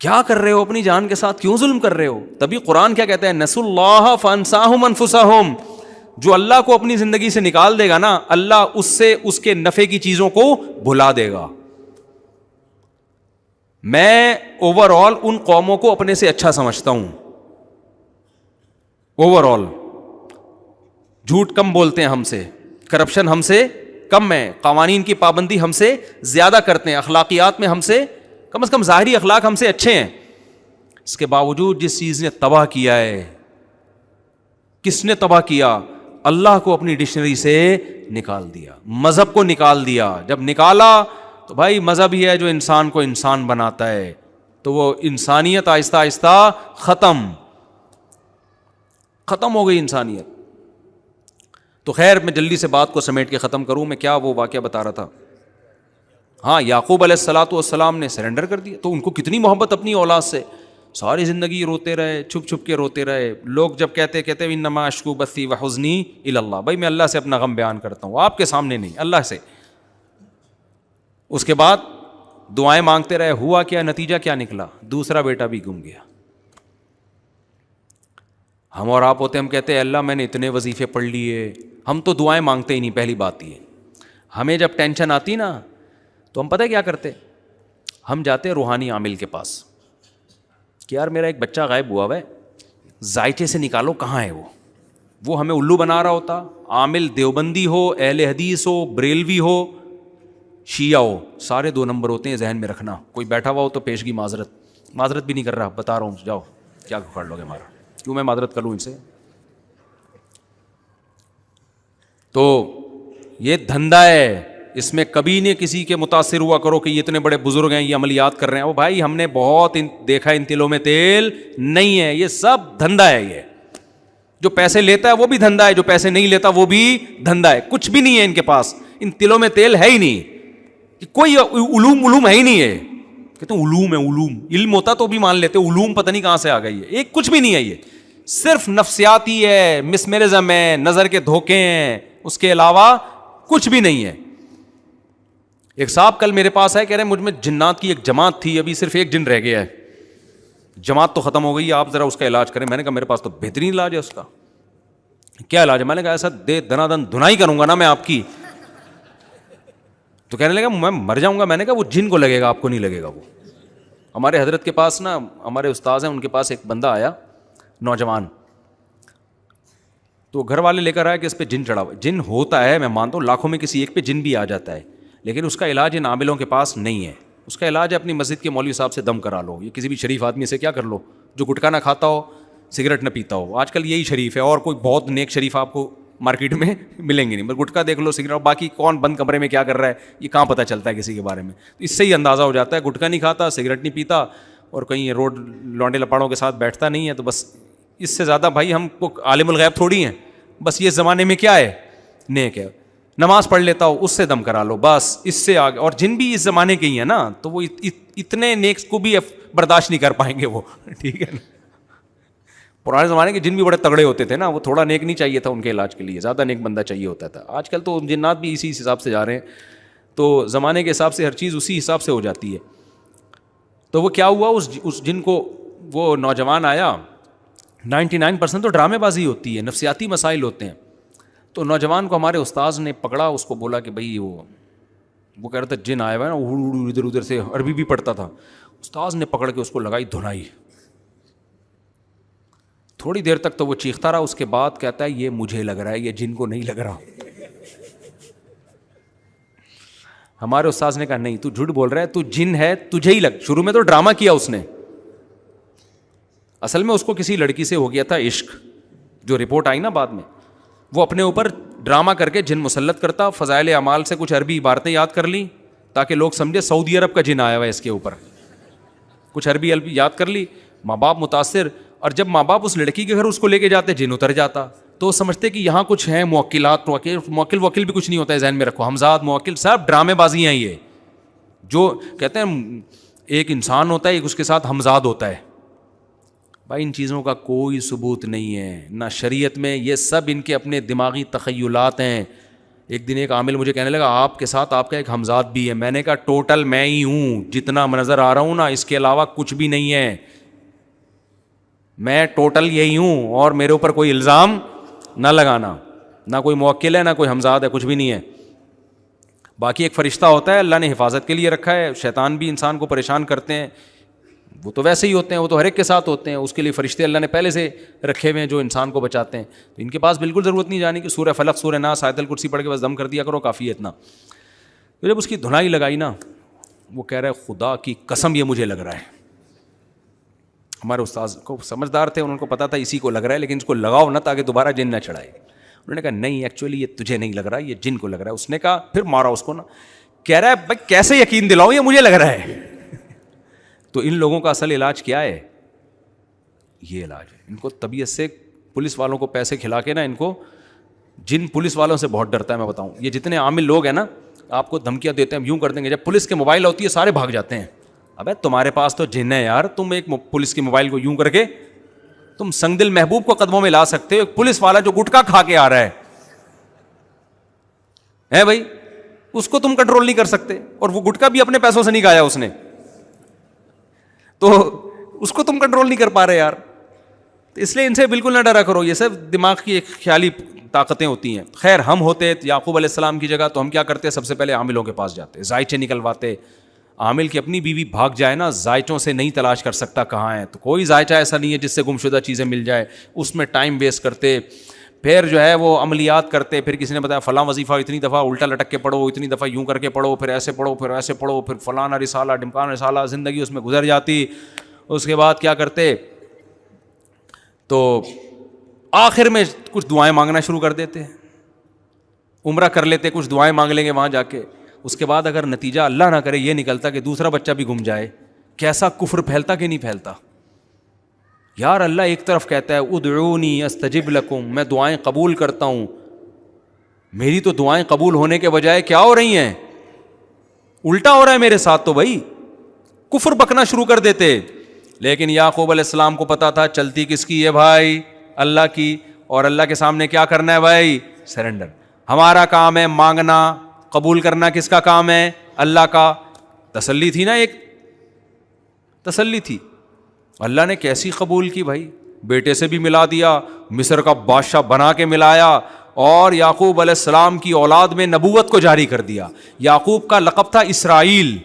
S1: کیا کر رہے ہو اپنی جان کے ساتھ, کیوں ظلم کر رہے ہو؟ تبھی قرآن کیا کہتا ہے, نسوا اللہ فانساہم انفسہم. جو اللہ کو اپنی زندگی سے نکال دے گا نا, اللہ اس سے اس کے نفع کی چیزوں کو بھلا دے گا. میں اوور آل ان قوموں کو اپنے سے اچھا سمجھتا ہوں. اوور آل جھوٹ کم بولتے ہیں ہم سے, کرپشن ہم سے کم ہے, قوانین کی پابندی ہم سے زیادہ کرتے ہیں, اخلاقیات میں ہم سے کم از کم ظاہری اخلاق ہم سے اچھے ہیں. اس کے باوجود جس چیز نے تباہ کیا ہے, کس نے تباہ کیا؟ اللہ کو اپنی ڈکشنری سے نکال دیا, مذہب کو نکال دیا. جب نکالا تو بھائی مذہب ہی ہے جو انسان کو انسان بناتا ہے, تو وہ انسانیت آہستہ آہستہ ختم ہو گئی انسانیت. تو خیر میں جلدی سے بات کو سمیٹ کے ختم کروں. میں کیا وہ واقعہ بتا رہا تھا, ہاں یعقوب علیہ الصلوۃ والسلام نے سرنڈر کر دیا. تو ان کو کتنی محبت اپنی اولاد سے, ساری زندگی روتے رہے, چھپ چھپ کے روتے رہے. لوگ جب کہتے انما اشکو بثی وحزنی الی اللہ, بھائی میں اللہ سے اپنا غم بیان کرتا ہوں, آپ کے سامنے نہیں, اللہ سے. اس کے بعد دعائیں مانگتے رہے. ہوا کیا, نتیجہ کیا نکلا؟ دوسرا بیٹا بھی گم گیا. ہم اور آپ ہوتے, ہم کہتے ہیں اللہ میں نے اتنے وظیفے پڑھ لیے. ہم تو دعائیں مانگتے ہی نہیں, پہلی بات یہ. ہمیں جب ٹینشن آتی نا تو ہم پتہ ہے کیا کرتے, ہم جاتے روحانی عامل کے پاس کہ یار میرا ایک بچہ غائب ہوا ہے, ذائچے سے نکالو کہاں ہے وہ ہمیں الو بنا رہا ہوتا. عامل دیوبندی ہو, اہل حدیث ہو, بریلوی ہو, شیعہ ہو, سارے 2 نمبر ہوتے ہیں, ذہن میں رکھنا. کوئی بیٹھا ہوا ہو تو پیشگی معذرت بھی نہیں کر رہا, بتا رہا ہوں, جاؤ کیا کر لو گے ہمارا, کیوں میں معذرت کر لوں ان سے. تو یہ دھندا ہے, اس میں کبھی نہیں کسی کے متاثر ہوا کرو کہ یہ اتنے بڑے بزرگ ہیں, یہ عملیات کر رہے ہیں. وہ بھائی ہم نے بہت دیکھا, ان تلوں میں تیل نہیں ہے, یہ سب دھندا ہے. یہ جو پیسے لیتا ہے وہ بھی دھندا ہے, جو پیسے نہیں لیتا وہ بھی دھندا ہے. کچھ بھی نہیں ہے ان کے پاس, ان تلوں میں تیل ہے ہی نہیں, کوئی علوم ہے ہی نہیں ہے. کہتے ہیں علوم ہے, علم ہوتا تو بھی مان لیتے, علوم پتہ نہیں کہاں سے آ گئی ہے. ایک کچھ بھی نہیں ہے, یہ صرف نفسیاتی ہے, مسمرزم ہے, نظر کے دھوکے ہیں, اس کے علاوہ کچھ بھی نہیں ہے. ایک صاحب کل میرے پاس ہے, کہہ رہے ہیں مجھ میں جنات کی ایک جماعت تھی, ابھی صرف ایک جن رہ گیا ہے, جماعت تو ختم ہو گئی, آپ ذرا اس کا علاج کریں. میں نے کہا میرے پاس تو بہترین علاج ہے اس کا. کیا علاج ہے؟ میں نے کہا ایسا دنا دن دھنائی کروں گا نا میں آپ کی. تو کہنے لگا میں مر جاؤں گا. میں نے کہا وہ جن کو لگے گا, آپ کو نہیں لگے گا. وہ ہمارے حضرت کے پاس نا, ہمارے استاذ ہیں, ان کے پاس ایک بندہ آیا نوجوان, تو گھر والے لے کر آیا کہ اس پہ جن چڑھا ہوا. جن ہوتا ہے, میں مانتا ہوں لاکھوں میں کسی ایک پہ جن بھی آ جاتا ہے, لیکن اس کا علاج ان عاملوں کے پاس نہیں ہے. اس کا علاج ہے اپنی مسجد کے مولوی صاحب سے دم کرا لو, یہ کسی بھی شریف آدمی سے کیا کر لو جو گٹکا نہ کھاتا ہو, سگریٹ نہ پیتا ہو. آج کل یہی شریف ہے, اور کوئی بہت نیک شریف آپ کو مارکیٹ میں ملیں گے نہیں. بس گٹکا دیکھ لو, سگریٹ, باقی کون بند کمرے میں کیا کر رہا ہے یہ کہاں پتہ چلتا ہے کسی کے بارے میں. اس سے ہی اندازہ ہو جاتا ہے گٹکا نہیں کھاتا, سگریٹ نہیں پیتا, اور کہیں روڈ لونڈے لپاڑوں کے ساتھ بیٹھتا نہیں ہے. تو بس اس سے زیادہ بھائی ہم کو عالم الغیب تھوڑی ہیں. بس یہ زمانے میں کیا ہے, نیک ہے, نماز پڑھ لیتا ہو, اس سے دم کرا لو, بس اس سے آگے. اور جن بھی اس زمانے کے ہی ہیں نا, تو وہ اتنے نیک کو بھی برداشت نہیں کر پائیں گے وہ, ٹھیک ہے نا. پرانے زمانے کے جن بھی بڑے تگڑے ہوتے تھے نا, وہ تھوڑا نیک نہیں چاہیے تھا ان کے علاج کے لیے, زیادہ نیک بندہ چاہیے ہوتا تھا. آج کل تو جنات بھی اسی حساب سے جا رہے ہیں, تو زمانے کے حساب سے ہر چیز اسی حساب سے ہو جاتی ہے. تو وہ کیا ہوا, اس جن کو وہ نوجوان آیا, 99% تو ڈرامے بازی ہوتی ہے, نفسیاتی مسائل ہوتے ہیں. تو نوجوان کو ہمارے استاذ نے پکڑا, اس کو بولا کہ بھائی وہ کہہ رہا تھا جن آیا ہوا ہے نا, ادھر ادھر سے عربی بھی پڑھتا تھا. استاذ نے پکڑ کے اس کو لگائی دھنائی. تھوڑی دیر تک تو وہ چیختا رہا, اس کے بعد کہتا ہے یہ مجھے لگ رہا ہے, یہ جن کو نہیں لگ رہا. ہمارے استاذ نے کہا نہیں تو جھوٹ بول رہا ہے, تو جن ہے تجھے ہی لگ. شروع میں تو ڈرامہ کیا اس نے, اصل میں اس کو کسی لڑکی سے ہو گیا تھا عشق. جو رپورٹ آئی نا بعد میں, وہ اپنے اوپر ڈرامہ کر کے جن مسلط کرتا, فضائل اعمال سے کچھ عربی عبارتیں یاد کر لیں تاکہ لوگ سمجھے سعودی عرب کا جن آیا ہوا ہے اس کے اوپر. کچھ عربی یاد کر لی, ماں باپ متاثر, اور جب ماں باپ اس لڑکی کے گھر اس کو لے کے جاتے جن اتر جاتا. تو سمجھتے کہ یہاں کچھ ہیں موکلات، موکل بھی کچھ نہیں ہوتا ہے، ذہن میں رکھو، ہمزاد موکل سب ڈرامے بازی ہیں یہ. جو کہتے ہیں ایک انسان ہوتا ہے، ایک اس کے ساتھ ہمزاد ہوتا ہے. بھائی ان چیزوں کا کوئی ثبوت نہیں ہے نہ شریعت میں، یہ سب ان کے اپنے دماغی تخیلات ہیں. ایک دن ایک عامل مجھے کہنے لگا آپ کے ساتھ آپ کا ایک ہمزاد بھی ہے. میں نے کہا ٹوٹل میں ہی ہوں، جتنا نظر آ رہا ہوں نا اس کے علاوہ کچھ بھی نہیں ہے. میں ٹوٹل یہی ہوں، اور میرے اوپر کوئی الزام نہ لگانا، نہ کوئی موکل ہے نہ کوئی ہمزاد ہے، کچھ بھی نہیں ہے. باقی ایک فرشتہ ہوتا ہے اللہ نے حفاظت کے لیے رکھا ہے. شیطان بھی انسان کو پریشان کرتے ہیں، وہ تو ویسے ہی ہوتے ہیں، وہ تو ہر ایک کے ساتھ ہوتے ہیں. اس کے لیے فرشتے اللہ نے پہلے سے رکھے ہوئے ہیں جو انسان کو بچاتے ہیں. تو ان کے پاس بالکل ضرورت نہیں جانے کی. سورہ فلق، سورہ ناس، آیت الکرسی پڑھ کے بس دم کر دیا کرو، کافی ہے اتنا. تو جب اس کی دھنائی لگائی نا، وہ کہہ رہا ہے خدا کی قسم یہ مجھے لگ رہا ہے. ہمارے استاذ کو سمجھدار تھے، انہوں کو پتا تھا اسی کو لگ رہا ہے، لیکن اس کو لگاؤ نہ تاکہ دوبارہ جن نہ چڑھائے. انہوں نے کہا نہیں ایکچولی یہ تجھے نہیں لگ رہا، یہ جن کو لگ رہا ہے. اس نے کہا پھر مارا اس کو نا. کہہ رہا ہے بھائی کیسے یقین دلاؤں، یہ مجھے لگ رہا ہے. تو ان لوگوں کا اصل علاج کیا ہے؟ یہ علاج ہے. ان کو طبیعت سے پولیس والوں کو پیسے کھلا کے نا، ان کو جن پولیس والوں سے بہت ڈرتا ہے. میں بتاؤں یہ جتنے عامل لوگ ہیں نا، آپ کو دھمکیاں دیتے ہیں ہم یوں کر دیں گے، جب پولیس کے موبائل ہوتی ہے سارے بھاگ جاتے ہیں. ابے تمہارے پاس تو جن ہے یار، تم ایک پولیس کے موبائل کو یوں کر کے تم سنگ دل محبوب کو قدموں میں لا سکتے ہو. ایک پولیس والا جو گٹکا کھا کے آ رہا ہے بھائی، اس کو تم کنٹرول نہیں کر سکتے، اور وہ گٹکا بھی اپنے پیسوں سے نہیں کھایا اس نے، تو اس کو تم کنٹرول نہیں کر پا رہے یار. تو اس لیے ان سے بالکل نہ ڈرا کرو، یہ سب دماغ کی ایک خیالی طاقتیں ہوتی ہیں. خیر ہم ہوتے یعقوب علیہ السلام کی جگہ تو ہم کیا کرتے؟ سب سے پہلے عاملوں کے پاس جاتے، زائچے نکلواتے. عامل کی اپنی بیوی بھاگ جائے نا، زائچوں سے نہیں تلاش کر سکتا کہاں ہے، تو کوئی زائچہ ایسا نہیں ہے جس سے گمشدہ چیزیں مل جائے. اس میں ٹائم ویسٹ کرتے، پھر جو ہے وہ عملیات کرتے. پھر کسی نے بتایا فلاں وظیفہ اتنی دفعہ الٹا لٹک کے پڑھو، اتنی دفعہ یوں کر کے پڑھو، پھر ایسے پڑھو، پھر ایسے پڑھو، پھر فلانا رسالہ ڈمکان رسالہ، زندگی اس میں گزر جاتی. اس کے بعد کیا کرتے؟ تو آخر میں کچھ دعائیں مانگنا شروع کر دیتے. عمرہ کر لیتے، کچھ دعائیں مانگ لیں گے وہاں جا کے. اس کے بعد اگر نتیجہ اللہ نہ کرے یہ نکلتا کہ دوسرا بچہ بھی گم جائے، کیسا کفر پھیلتا کہ نہیں پھیلتا. یار اللہ ایک طرف کہتا ہے ادعونی استجب لکم، میں دعائیں قبول کرتا ہوں. میری تو دعائیں قبول ہونے کے بجائے کیا ہو رہی ہیں؟ الٹا ہو رہا ہے میرے ساتھ. تو بھائی کفر بکنا شروع کر دیتے. لیکن یعقوب علیہ السلام کو پتا تھا چلتی کس کی ہے بھائی؟ اللہ کی. اور اللہ کے سامنے کیا کرنا ہے بھائی؟ سرنڈر. ہمارا کام ہے مانگنا، قبول کرنا کس کا کام ہے؟ اللہ کا. تسلی تھی نا، ایک تسلی تھی. اللہ نے کیسی قبول کی بھائی، بیٹے سے بھی ملا دیا، مصر کا بادشاہ بنا کے ملایا، اور یعقوب علیہ السلام کی اولاد میں نبوت کو جاری کر دیا. یعقوب کا لقب تھا اسرائیل.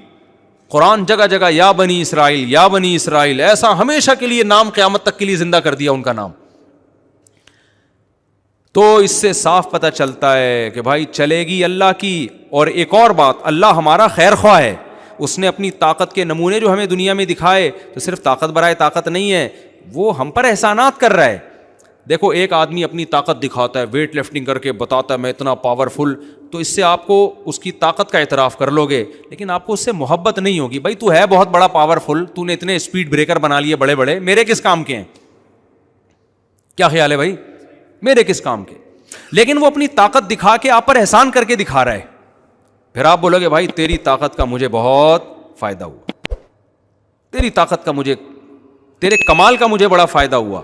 S1: قرآن جگہ جگہ یا بنی اسرائیل، یا بنی اسرائیل، ایسا ہمیشہ کے لیے نام قیامت تک کے لیے زندہ کر دیا ان کا نام. تو اس سے صاف پتہ چلتا ہے کہ بھائی چلے گی اللہ کی. اور ایک اور بات، اللہ ہمارا خیر خواہ ہے. اس نے اپنی طاقت کے نمونے جو ہمیں دنیا میں دکھائے، تو صرف طاقت برائے طاقت نہیں ہے، وہ ہم پر احسانات کر رہا ہے. دیکھو ایک آدمی اپنی طاقت دکھاتا ہے، ویٹ لفٹنگ کر کے بتاتا ہے میں اتنا پاورفل، تو اس سے آپ کو اس کی طاقت کا اعتراف کر لو گے، لیکن آپ کو اس سے محبت نہیں ہوگی. بھائی تو ہے بہت بڑا پاورفل، تو نے اتنے اسپیڈ بریکر بنا لیے بڑے بڑے، میرے کس کام کے ہیں؟ کیا خیال ہے بھائی؟ میرے کس کام کے؟ لیکن وہ اپنی طاقت دکھا کے آپ پر احسان کر کے دکھا رہا ہے. پھر آپ بولو گے بھائی تیری طاقت کا مجھے بہت فائدہ ہوا، تیری طاقت کا مجھے، تیرے کمال کا مجھے بڑا فائدہ ہوا.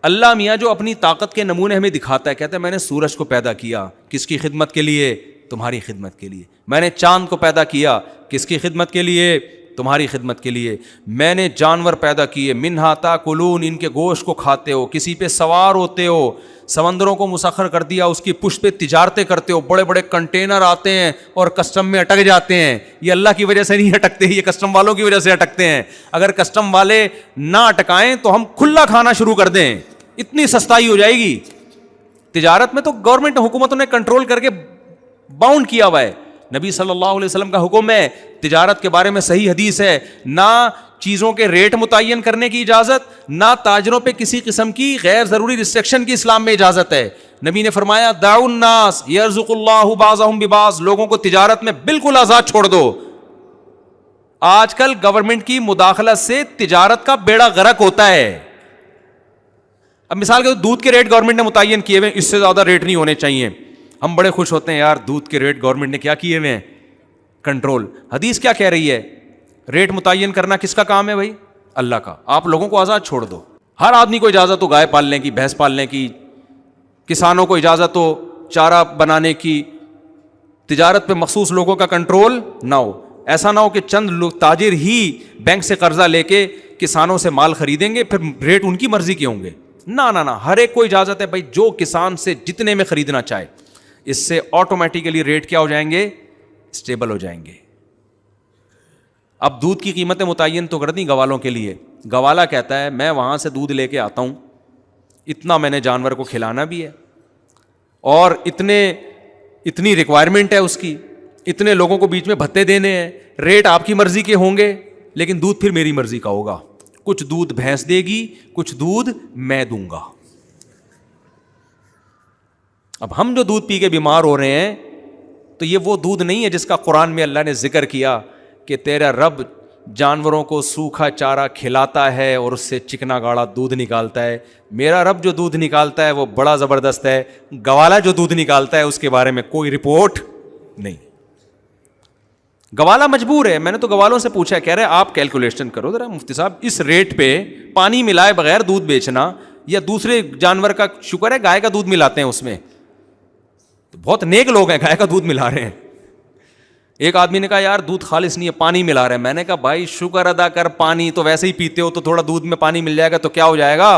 S1: اللہ میاں جو اپنی طاقت کے نمونے ہمیں دکھاتا ہے، کہتا ہے میں نے سورج کو پیدا کیا کس کی خدمت کے لیے؟ تمہاری خدمت کے لیے. میں نے چاند کو پیدا کیا کس کی خدمت کے لیے؟ تمہاری خدمت کے لیے. میں نے جانور پیدا کیے، منہا تاکلون، ان کے گوشت کو کھاتے ہو، کسی پہ سوار ہوتے ہو. سمندروں کو مسخر کر دیا، اس کی پشت پہ تجارتیں کرتے ہو، بڑے بڑے کنٹینر آتے ہیں اور کسٹم میں اٹک جاتے ہیں. یہ اللہ کی وجہ سے نہیں اٹکتے، یہ کسٹم والوں کی وجہ سے اٹکتے ہیں. اگر کسٹم والے نہ اٹکائیں تو ہم کھلا کھانا شروع کر دیں، اتنی سستائی ہو جائے گی. تجارت میں تو گورنمنٹ حکومتوں نے کنٹرول کر کے باؤنڈ کیا ہوا ہے. نبی صلی اللہ علیہ وسلم کا حکم ہے، تجارت کے بارے میں صحیح حدیث ہے، نہ چیزوں کے ریٹ متعین کرنے کی اجازت، نہ تاجروں پہ کسی قسم کی غیر ضروری ریسٹرکشن کی اسلام میں اجازت ہے. نبی نے فرمایا دعوا الناس یرزق اللہ بعضهم ببعض، لوگوں کو تجارت میں بالکل آزاد چھوڑ دو. آج کل گورنمنٹ کی مداخلت سے تجارت کا بیڑا غرق ہوتا ہے. اب مثال کے دودھ کے ریٹ گورنمنٹ نے متعین کیے ہوئے، اس سے زیادہ ریٹ نہیں ہونے چاہیے. ہم بڑے خوش ہوتے ہیں یار دودھ کے ریٹ گورنمنٹ نے کیا کیے ہوئے ہیں، کنٹرول. حدیث کیا کہہ رہی ہے؟ ریٹ متعین کرنا کس کا کام ہے بھائی؟ اللہ کا. آپ لوگوں کو آزاد چھوڑ دو. ہر آدمی کو اجازت ہو گائے پالنے کی، بھینس پالنے کی، کسانوں کو اجازت ہو چارہ بنانے کی، تجارت پہ مخصوص لوگوں کا کنٹرول نہ ہو. ایسا نہ ہو کہ چند لوگ تاجر ہی بینک سے قرضہ لے کے کسانوں سے مال خریدیں گے، پھر ریٹ ان کی مرضی کے ہوں گے. نہ ہر ایک کو اجازت ہے بھائی جو کسان سے جتنے میں خریدنا چاہے. اس سے آٹومیٹیکلی ریٹ کیا ہو جائیں گے؟ اسٹیبل ہو جائیں گے. اب دودھ کی قیمتیں متعین تو کر دیں گوالوں کے لیے. گوالا کہتا ہے میں وہاں سے دودھ لے کے آتا ہوں، اتنا میں نے جانور کو کھلانا بھی ہے اور اتنی ریکوائرمنٹ ہے اس کی، اتنے لوگوں کو بیچ میں بھتے دینے ہیں. ریٹ آپ کی مرضی کے ہوں گے لیکن دودھ پھر میری مرضی کا ہوگا. کچھ دودھ بھینس دے گی، کچھ دودھ میں دوں گا. اب ہم جو دودھ پی کے بیمار ہو رہے ہیں تو یہ وہ دودھ نہیں ہے جس کا قرآن میں اللہ نے ذکر کیا کہ تیرا رب جانوروں کو سوکھا چارہ کھلاتا ہے اور اس سے چکنا گاڑا دودھ نکالتا ہے. میرا رب جو دودھ نکالتا ہے وہ بڑا زبردست ہے. گوالا جو دودھ نکالتا ہے اس کے بارے میں کوئی رپورٹ نہیں. گوالا مجبور ہے. میں نے تو گوالوں سے پوچھا، کہہ رہے آپ کیلکولیشن کرو ذرا مفتی صاحب، اس ریٹ پہ پانی ملائے بغیر دودھ بیچنا یا دوسرے جانور کا، شکر ہے گائے کا دودھ ملاتے ہیں اس میں، تو بہت نیک لوگ ہیں گائے کا دودھ ملا رہے ہیں. ایک آدمی نے کہا یار دودھ خالص نہیں ہے پانی ملا رہے ہیں. میں نے کہا بھائی شکر ادا کر، پانی تو ویسے ہی پیتے ہو تو تھوڑا دودھ میں پانی مل جائے گا تو کیا ہو جائے گا.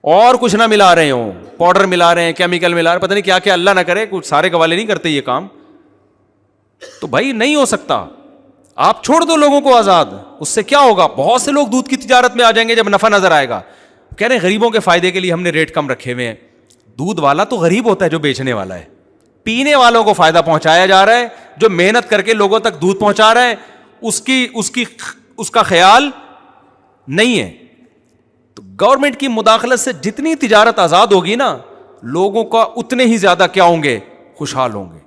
S1: اور کچھ نہ ملا رہے ہوں، پاؤڈر ملا رہے ہیں، کیمیکل ملا رہے ہیں، پتہ نہیں کیا کیا. اللہ نہ کرے کچھ سارے گوالے نہیں کرتے یہ کام. تو بھائی نہیں ہو سکتا. آپ چھوڑ دو لوگوں کو آزاد. اس سے کیا ہوگا؟ بہت سے لوگ دودھ کی تجارت میں آ جائیں گے جب نفع نظر آئے گا. کہہ رہے ہیں غریبوں کے فائدے کے لیے ہم نے ریٹ کم رکھے ہوئے ہیں. دودھ والا تو غریب ہوتا ہے جو بیچنے والا ہے. پینے والوں کو فائدہ پہنچایا جا رہا ہے. جو محنت کر کے لوگوں تک دودھ پہنچا رہا ہے اس کا خیال نہیں ہے. تو گورنمنٹ کی مداخلت سے جتنی تجارت آزاد ہوگی نا، لوگوں کا اتنے ہی زیادہ کیا ہوں گے؟ خوشحال ہوں گے.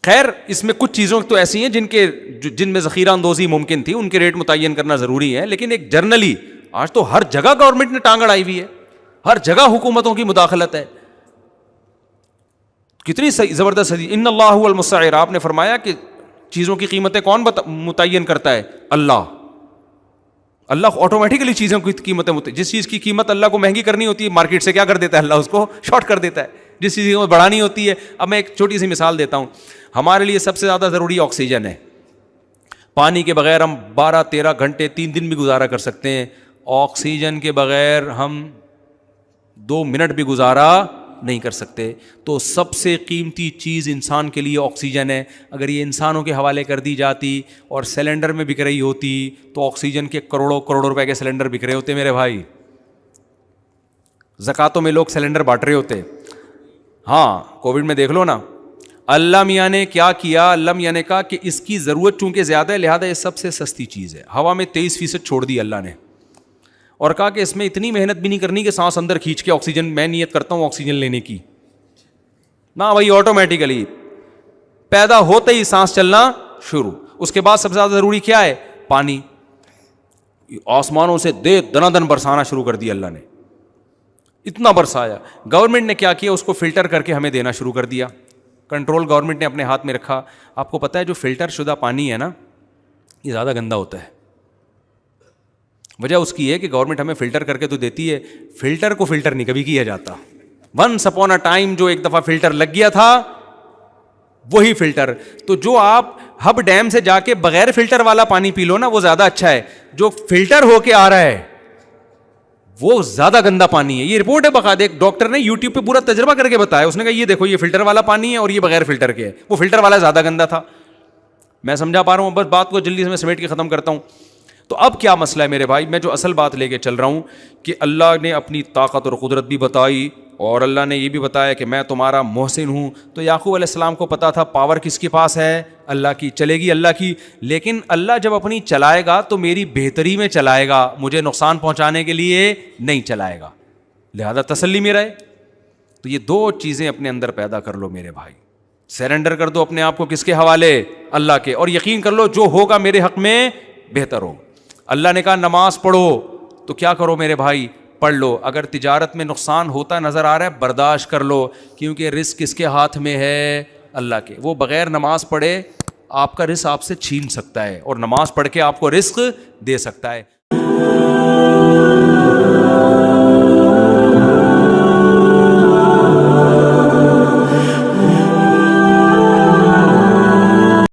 S1: خیر اس میں کچھ چیزوں تو ایسی ہیں جن میں ذخیرہ اندوزی ممکن تھی، ان کے ریٹ متعین کرنا ضروری ہے. لیکن ایک جرنلی آج تو ہر جگہ گورنمنٹ نے ٹانگ اڑائی ہوئی ہے، ہر جگہ حکومتوں کی مداخلت ہے. کتنی زبردست حدیث، ان اللہ هو المسعر. آپ نے فرمایا کہ چیزوں کی قیمتیں کون متعین کرتا ہے؟ اللہ آٹومیٹکلی چیزوں کی قیمتیں جس چیز کی قیمت اللہ کو مہنگی کرنی ہوتی ہے مارکیٹ سے کیا کر دیتا ہے؟ اللہ اس کو شارٹ کر دیتا ہے. جس چیز کو بڑھانی ہوتی ہے، اب میں ایک چھوٹی سی مثال دیتا ہوں. ہمارے لیے سب سے زیادہ ضروری آکسیجن ہے. پانی کے بغیر ہم 12-13 گھنٹے 3 دن بھی گزارا کر سکتے ہیں. آکسیجن کے بغیر ہم 2 منٹ بھی گزارا نہیں کر سکتے. تو سب سے قیمتی چیز انسان کے لیے آکسیجن ہے. اگر یہ انسانوں کے حوالے کر دی جاتی اور سلنڈر میں بک رہی ہوتی تو آکسیجن کے کروڑوں روپے کے سلنڈر بک رہے ہوتے میرے بھائی. زکاتوں میں لوگ سلنڈر بانٹ رہے ہوتے. ہاں کووڈ میں دیکھ لو نا، اللہ میاں نے کیا کیا. اللہ میاں نے کہا کہ اس کی ضرورت چونکہ زیادہ ہے لہٰذا یہ سب سے سستی چیز ہے. ہوا میں 23% چھوڑ دی اللہ نے اور کہا کہ اس میں اتنی محنت بھی نہیں کرنی کہ سانس اندر کھینچ کے آکسیجن، میں نیت کرتا ہوں آکسیجن لینے کی. نہ بھائی آٹومیٹیکلی پیدا ہوتے ہی سانس چلنا شروع. اس کے بعد سب سے زیادہ ضروری کیا ہے؟ پانی. آسمانوں سے دنادن برسانا شروع کر دیا اللہ نے. اتنا برسایا. گورنمنٹ نے کیا کیا؟ اس کو فلٹر کر کے ہمیں دینا شروع کر دیا. کنٹرول گورنمنٹ نے اپنے ہاتھ میں رکھا. آپ کو پتہ ہے جو فلٹر شدہ پانی ہے نا، یہ زیادہ گندا ہوتا ہے. وجہ اس کی ہے کہ گورنمنٹ ہمیں فلٹر کر کے تو دیتی ہے، فلٹر کو فلٹر نہیں کبھی کیا جاتا. ونس اپون اے ٹائم جو ایک دفعہ فلٹر لگ گیا تھا وہی فلٹر. تو جو آپ ہب ڈیم سے جا کے بغیر فلٹر والا پانی پی لو نا وہ زیادہ اچھا ہے. جو فلٹر ہو کے آ رہا ہے وہ زیادہ گندا پانی ہے. یہ رپورٹ ہے باقاعدہ، ایک ڈاکٹر نے یوٹیوب پہ پورا تجربہ کر کے بتایا. اس نے کہا یہ دیکھو یہ فلٹر والا پانی ہے اور یہ بغیر فلٹر کے ہے. وہ فلٹر والا زیادہ گندا تھا. میں سمجھا پا رہا ہوں؟ بس بات کو جلدی سے میں سمیٹ کے ختم کرتا ہوں. تو اب کیا مسئلہ ہے میرے بھائی؟ میں جو اصل بات لے کے چل رہا ہوں کہ اللہ نے اپنی طاقت اور قدرت بھی بتائی اور اللہ نے یہ بھی بتایا کہ میں تمہارا محسن ہوں. تو یعقوب علیہ السلام کو پتا تھا پاور کس کے پاس ہے؟ اللہ کی. چلے گی اللہ کی. لیکن اللہ جب اپنی چلائے گا تو میری بہتری میں چلائے گا، مجھے نقصان پہنچانے کے لیے نہیں چلائے گا. لہذا تسلی میں رہے. تو یہ 2 چیزیں اپنے اندر پیدا کر لو میرے بھائی. سرنڈر کر دو اپنے آپ کو کس کے حوالے؟ اللہ کے. اور یقین کر لو جو ہوگا میرے حق میں بہتر ہو. اللہ نے کہا نماز پڑھو تو کیا کرو میرے بھائی, پڑھ لو. اگر تجارت میں نقصان ہوتا نظر آ رہا ہے برداشت کر لو, کیونکہ رزق کس کے ہاتھ میں ہے؟ اللہ کے. وہ بغیر نماز پڑھے آپ کا رزق آپ سے چھین سکتا ہے, اور نماز پڑھ کے آپ کو رزق دے سکتا ہے.